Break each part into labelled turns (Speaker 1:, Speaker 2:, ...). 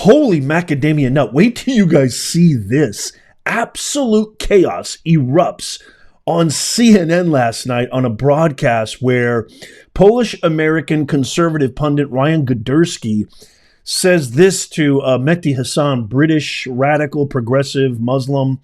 Speaker 1: Holy macadamia nut. Wait till you guys see this. Absolute chaos erupts on CNN last night on a broadcast where Polish-American conservative pundit Ryan Guderski says this to Mehdi Hasan, British radical progressive Muslim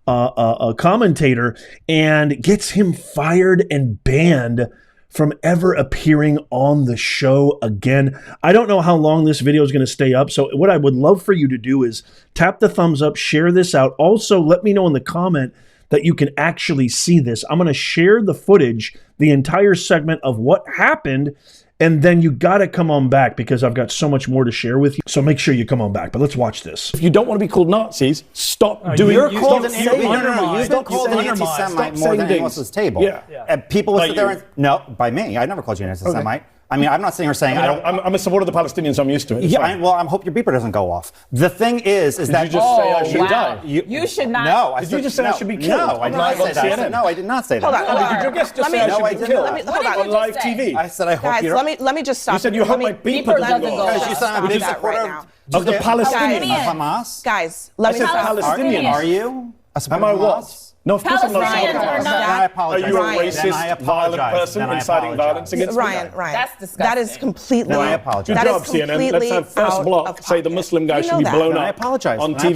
Speaker 1: commentator, and gets him fired and banned from ever appearing on the show again. I don't know how long this video is going to stay up, so what I would love for you to do is tap the thumbs up, share this out. Also, let me know in the comment that you can actually see this. I'm going to share the footage, the entire segment of what happened, and then you got to come on back because I've got so much more to share with you. So make sure you come on back. But let's watch this.
Speaker 2: If you don't want to be called Nazis, stop doing.
Speaker 3: You're called an
Speaker 2: anti-Semite
Speaker 3: more than anyone else's table.
Speaker 2: Yeah.
Speaker 3: And people will sit there and no, by me, I never called you an anti-Semite. I mean, I'm not sitting here saying
Speaker 2: I'm a supporter of the Palestinians, so I'm used to it.
Speaker 3: Yeah, well, I hope your beeper doesn't go off. The thing is that
Speaker 2: you just say I should die?
Speaker 4: You should not.
Speaker 3: No,
Speaker 2: did you just say I should be killed?
Speaker 3: No, I did not say that. No, I did not say that.
Speaker 4: Hold on.
Speaker 2: Did your guest just say I should be killed on live TV?
Speaker 3: I said I hope you.
Speaker 4: Guys, let me just stop.
Speaker 2: You said you hope my beeper doesn't go off.
Speaker 3: Because you said I'm a big supporter
Speaker 2: of the Palestinians.
Speaker 3: Of Hamas.
Speaker 4: Guys, let me
Speaker 2: stop.
Speaker 4: Palestinians.
Speaker 3: Are you?
Speaker 2: Am I what? No, of course I'm not.
Speaker 3: I apologize.
Speaker 2: Are you a racist, violent person inciting violence against me?
Speaker 4: Ryan.
Speaker 5: That's disgusting.
Speaker 4: That is completely.
Speaker 3: I apologize.
Speaker 2: Good job, CNN. Let's have first block say the Muslim guy should be blown up.
Speaker 3: I apologize.
Speaker 2: On TV.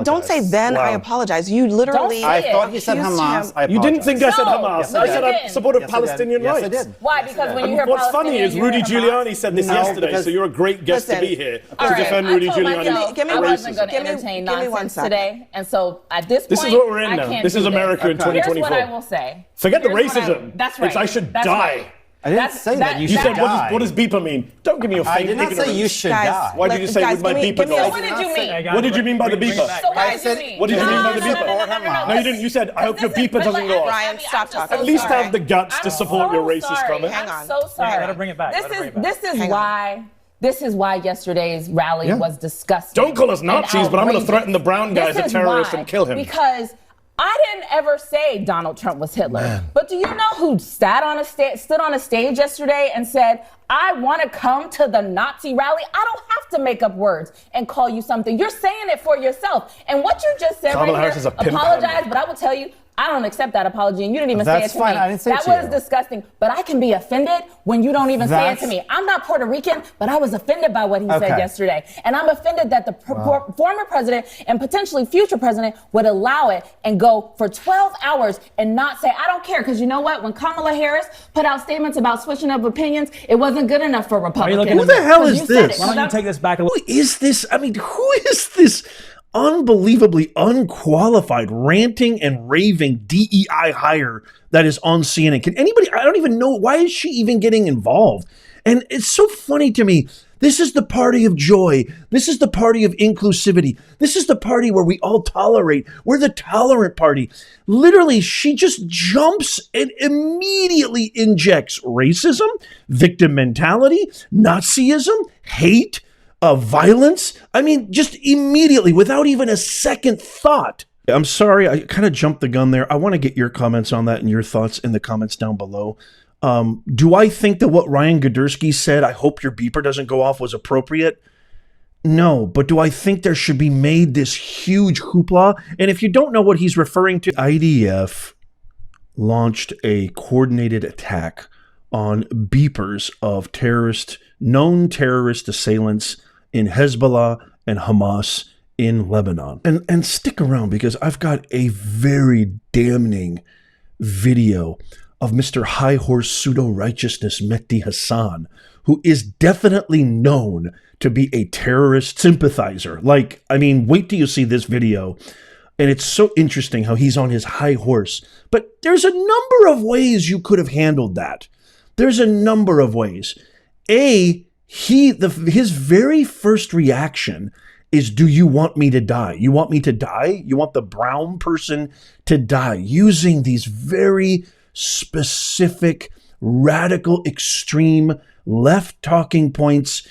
Speaker 4: Don't say then I apologize. You literally.
Speaker 3: I thought you said Hamas.
Speaker 2: You didn't think I said Hamas. I said I supported Palestinian rights.
Speaker 3: Yes, I did.
Speaker 5: Why? Because when you hear
Speaker 2: What's funny is Rudy Giuliani said this yesterday, so you're a great guest to be here to defend Rudy Giuliani.
Speaker 5: I wasn't going to entertain nonsense today, and so at this point,
Speaker 2: this is what we're in now. This is America in 2024.
Speaker 5: Here's what I will say.
Speaker 2: Forget the racism.
Speaker 5: That's right.
Speaker 2: It's I should die.
Speaker 3: I didn't say that. You
Speaker 2: said,
Speaker 3: die.
Speaker 2: what does beeper mean? Don't give me your fake ignorance.
Speaker 3: I did not say you should die.
Speaker 2: Why did you say with my beeper?
Speaker 5: So what did you mean?
Speaker 2: What did you mean by the beeper?
Speaker 5: So what did you mean?
Speaker 2: What did you mean by the beeper? No, you didn't. You said, I hope your beeper doesn't go off.
Speaker 4: Ryan, stop talking.
Speaker 2: At least have the guts to support your racist comment.
Speaker 4: Hang on.
Speaker 5: I'm so sorry.
Speaker 6: Let her bring it back.
Speaker 5: This is why yesterday's rally was disgusting.
Speaker 2: Don't call us Nazis, but I'm going to threaten the brown guy as a terrorist and kill him.
Speaker 5: Because I didn't ever say Donald Trump was Hitler. Man. But do you know who stood on a stage yesterday and said, I want to come to the Nazi rally? I don't have to make up words and call you something. You're saying it for yourself. And what you just said right here, apologize, but I will tell you, I don't accept that apology, and you didn't even say it to me.
Speaker 3: I didn't say
Speaker 5: that was disgusting. But I can be offended when you don't even say it to me. I'm not Puerto Rican, but I was offended by what he said yesterday. And I'm offended that the former president and potentially future president would allow it and go for 12 hours and not say, I don't care. Because you know what? When Kamala Harris put out statements about switching of opinions, it wasn't good enough for Republicans.
Speaker 1: Who the hell is this?
Speaker 6: Why don't you take this back a little?
Speaker 1: Who is this? I mean, who is this unbelievably unqualified ranting and raving DEI hire that is on CNN? Can anybody, I don't even know, why is she even getting involved? And it's so funny to me. This is the party of joy. This is the party of inclusivity. This is the party where we all tolerate. We're the tolerant party. Literally, she just jumps and immediately injects racism, victim mentality, Nazism, hate, violence. I mean, just immediately, without even a second thought. I'm sorry, I kind of jumped the gun there. I want to get your comments on that and your thoughts in the comments down below. Do I think that what Ryan Guderski said, I hope your beeper doesn't go off, was appropriate? No, but do I think there should be made this huge hoopla? And if you don't know what he's referring to, IDF launched a coordinated attack on beepers of known terrorist assailants in Hezbollah and Hamas in Lebanon. And stick around because I've got a very damning video of Mr. High Horse Pseudo-Righteousness Mehdi Hasan, who is definitely known to be a terrorist sympathizer. Like, I mean, wait till you see this video. And it's so interesting how he's on his high horse. But there's a number of ways you could have handled that. There's a number of ways. His very first reaction is, do you want me to die? You want me to die? You want the brown person to die? Using these very specific, radical, extreme, left talking points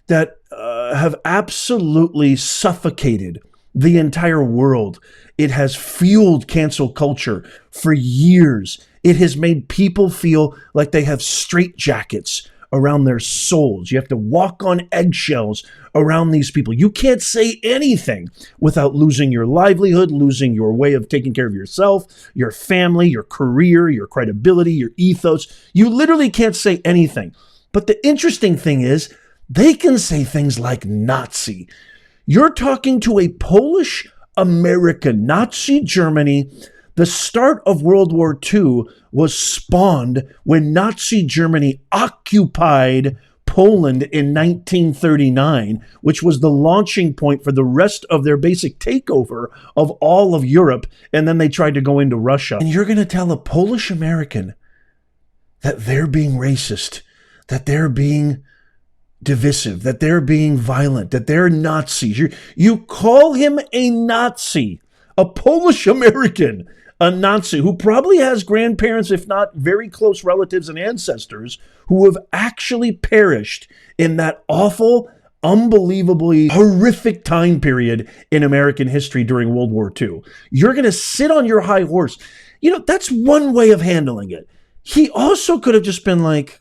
Speaker 1: that have absolutely suffocated the entire world. It has fueled cancel culture for years. It has made people feel like they have straitjackets around their souls. You have to walk on eggshells around these people. You can't say anything without losing your livelihood, losing your way of taking care of yourself, your family, your career, your credibility, your ethos. You literally can't say anything. But the interesting thing is, they can say things like Nazi. You're talking to a Polish American. Nazi Germany. The start of World War II was spawned when Nazi Germany occupied Poland in 1939, which was the launching point for the rest of their basic takeover of all of Europe. And then they tried to go into Russia. And you're going to tell a Polish American that they're being racist, that they're being divisive, that they're being violent, that they're Nazis. You call him a Nazi, a Polish American, a Nazi who probably has grandparents, if not very close relatives and ancestors, who have actually perished in that awful, unbelievably horrific time period in American history during World War II. You're going to sit on your high horse. You know, that's one way of handling it. He also could have just been like,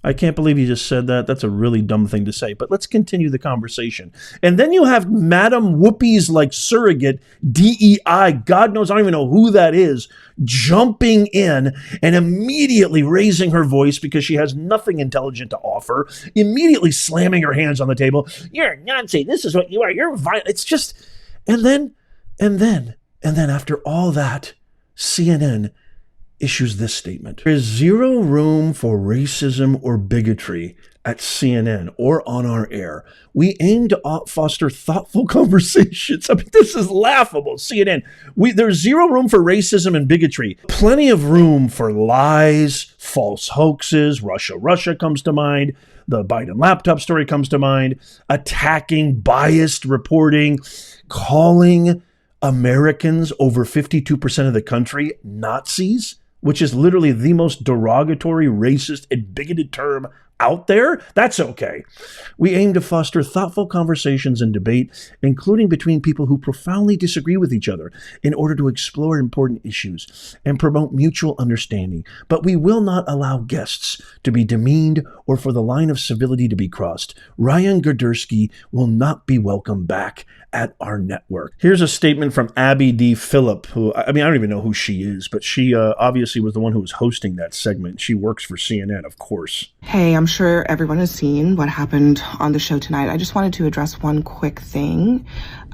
Speaker 1: I can't believe you just said that. That's a really dumb thing to say, but let's continue the conversation. And then you have Madam Whoopi's like surrogate DEI, God knows, I don't even know who that is, jumping in and immediately raising her voice because she has nothing intelligent to offer, immediately slamming her hands on the table. You're a Nazi. This is what you are. You're violent. It's just, and then after all that, CNN issues this statement. There is zero room for racism or bigotry at CNN or on our air. We aim to foster thoughtful conversations. I mean, this is laughable. CNN. There's zero room for racism and bigotry. Plenty of room for lies, false hoaxes. Russia comes to mind. The Biden laptop story comes to mind. Attacking, biased reporting, calling Americans, over 52% of the country, Nazis, which is literally the most derogatory, racist, and bigoted term out there. That's okay. We aim to foster thoughtful conversations and debate, including between people who profoundly disagree with each other, in order to explore important issues and promote mutual understanding. But we will not allow guests to be demeaned or for the line of civility to be crossed. Ryan Gurdersky will not be welcome back at our network. Here's a statement from Abby D. Phillip, who, I mean, I don't even know who she is, but she obviously was the one who was hosting that segment. She works for CNN, of course.
Speaker 4: Hey, I'm sure everyone has seen what happened on the show tonight. I just wanted to address one quick thing.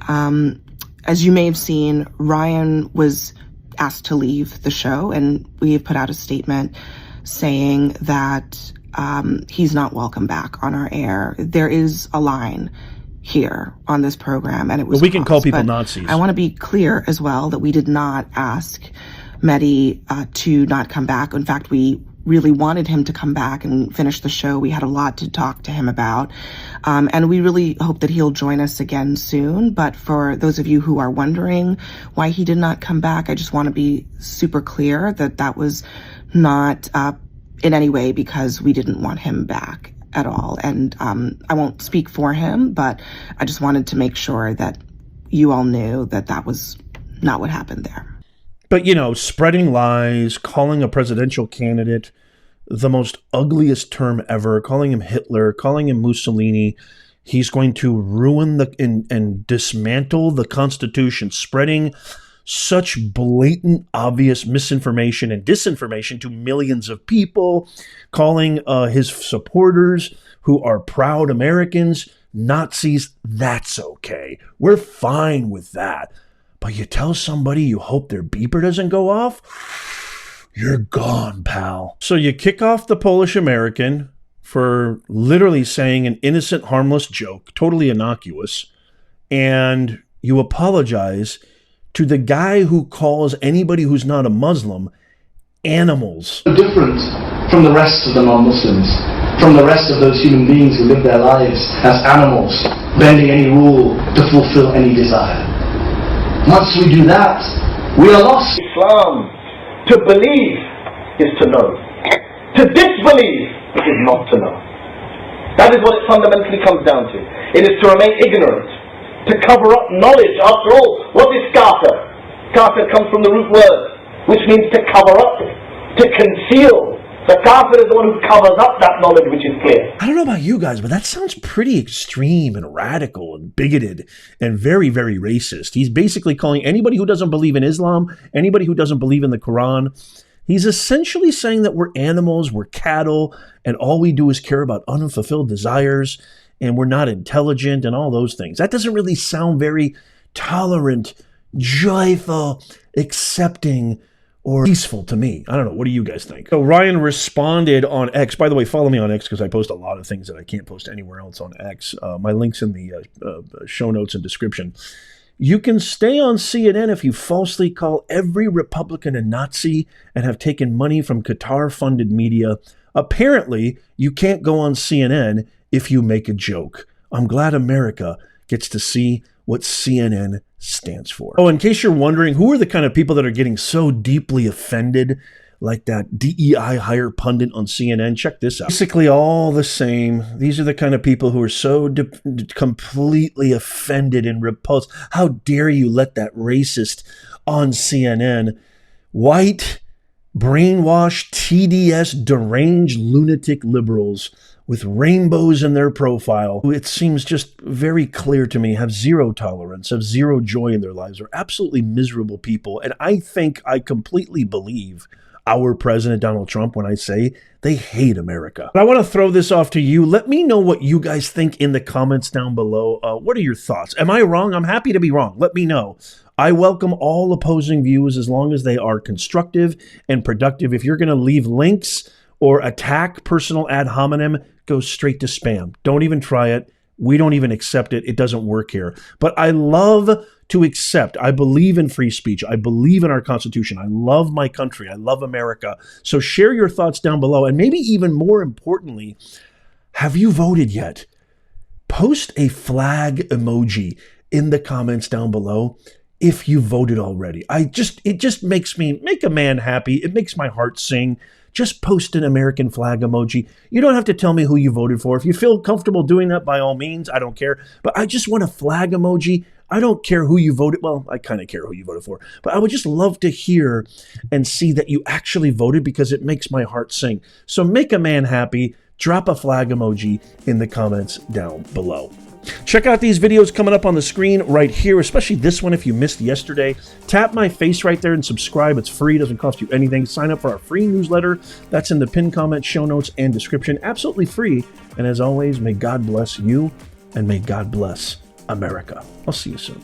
Speaker 4: As you may have seen, Ryan was asked to leave the show, and we have put out a statement saying that he's not welcome back on our air. There is a line here on this program, and it was.
Speaker 1: But we can call people Nazis.
Speaker 4: I want to be clear as well that we did not ask Mehdi to not come back. In fact, we really wanted him to come back and finish the show. We had a lot to talk to him about, and we really hope that he'll join us again soon. But for those of you who are wondering why he did not come back, I just want to be super clear that that was not in any way because we didn't want him back at all. And I won't speak for him, but I just wanted to make sure that you all knew that that was not what happened there.
Speaker 1: But, you know, spreading lies, calling a presidential candidate the most ugliest term ever, calling him Hitler, calling him Mussolini. He's going to ruin and dismantle the Constitution, spreading such blatant, obvious misinformation and disinformation to millions of people, calling his supporters, who are proud Americans, Nazis. That's okay. We're fine with that. But you tell somebody you hope their beeper doesn't go off, you're gone, pal. So you kick off the Polish American for literally saying an innocent, harmless joke, totally innocuous, and you apologize to the guy who calls anybody who's not a Muslim animals.
Speaker 6: Different from the rest of the non-Muslims, from the rest of those human beings who live their lives as animals, bending any rule to fulfill any desire. Once we do that, we are lost.
Speaker 7: Islam, to believe is to know. To disbelieve is not to know. That is what it fundamentally comes down to. It is to remain ignorant, to cover up knowledge. After all, what is kafir? Kafir comes from the root word, which means to cover up, to conceal. The kafir is the one who covers up that knowledge which is clear.
Speaker 1: I don't know about you guys, but that sounds pretty extreme and radical and bigoted and very, very racist. He's basically calling anybody who doesn't believe in Islam, anybody who doesn't believe in the Quran, he's essentially saying that we're animals, we're cattle, and all we do is care about unfulfilled desires, and we're not intelligent and all those things. That doesn't really sound very tolerant, joyful, accepting, or peaceful to me. I don't know. What do you guys think? So Ryan responded on X. By the way, follow me on X because I post a lot of things that I can't post anywhere else on X. My link's in the show notes and description. You can stay on CNN if you falsely call every Republican a Nazi and have taken money from Qatar-funded media. Apparently, you can't go on CNN if you make a joke. I'm glad America gets to see what CNN stands for. Oh, in case you're wondering, who are the kind of people that are getting so deeply offended, like that DEI hire pundit on CNN? Check this out. Basically all the same. These are the kind of people who are so completely offended and repulsed. How dare you let that racist on CNN? White, brainwashed, TDS, deranged, lunatic liberals with rainbows in their profile, who it seems just very clear to me have zero tolerance, have zero joy in their lives, are absolutely miserable people. And I think I completely believe our president, Donald Trump, when I say they hate America. But I want to throw this off to you. Let me know what you guys think in the comments down below. What are your thoughts? Am I wrong? I'm happy to be wrong. Let me know. I welcome all opposing views as long as they are constructive and productive. If you're going to leave links or attack personal ad hominem, go straight to spam. Don't even try it. We don't even accept it. It doesn't work here. But I love to accept. I believe in free speech. I believe in our Constitution. I love my country. I love America. So share your thoughts down below. And maybe even more importantly, have you voted yet? Post a flag emoji in the comments down below if you voted already. It just make a man happy. It makes my heart sing. Just post an American flag emoji. You don't have to tell me who you voted for. If you feel comfortable doing that, by all means, I don't care. But I just want a flag emoji. I don't care who you voted. Well, I kind of care who you voted for. But I would just love to hear and see that you actually voted because it makes my heart sing. So make a man happy. Drop a flag emoji in the comments down below. Check out these videos coming up on the screen right here, especially this one if you missed yesterday. Tap my face right there and subscribe. It's free. It doesn't cost you anything. Sign up for our free newsletter. That's in the pinned comment, show notes, and description. Absolutely free. And as always, may God bless you and may God bless America. I'll see you soon.